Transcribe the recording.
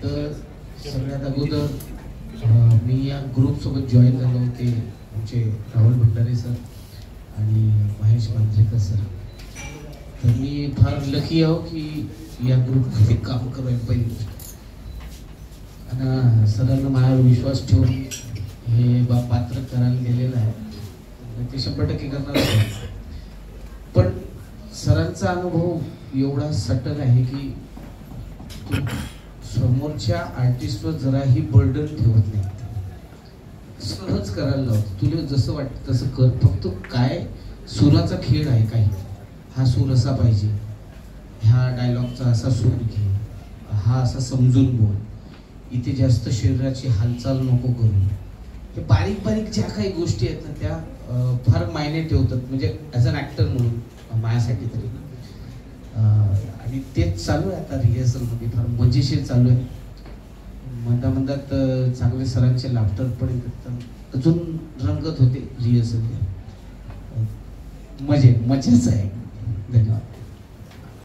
तर सगळ्यात अगोदर मी या ग्रुप सोबत जॉईन झालो होते आमचे राहुल भंडारे सर आणि महेश मांजरेकर सर. तर मी फार लकी आहो की या ग्रुपमध्ये काम करायला पहिली गोष्ट. आणि सरांना माझ्यावर विश्वास ठेवून हे पात्र करायला गेलेलं आहे ते 100% करणार आहे. पण सरांचा अनुभव एवढा सटल आहे की समोरच्या आर्टिस्टवर जराही बर्डन ठेवत नाही, सहज करायला लावतो. तुला जसं वाटतं तसं कर, फक्त काय सुराचा खेळ आहे. काही हा सूर असा पाहिजे, ह्या डायलॉगचा असा सूर घे, हा असा समजून बोल, इथे जास्त शरीराची हालचाल नको करू. हे बारीक बारीक ज्या काही गोष्टी आहेत ना त्या फार मायने ठेवतात, म्हणजे ॲज अन ॲक्टर म्हणून माझ्यासाठी तरी. आणि तेच चालू आहे आता रिहर्सलमध्ये, फार मजेशीर चालू आहे. मंदात चांगले सरांचे लाफ्टर पण येतात, अजून रंगत होते रिहर्सल. मजेच आहे.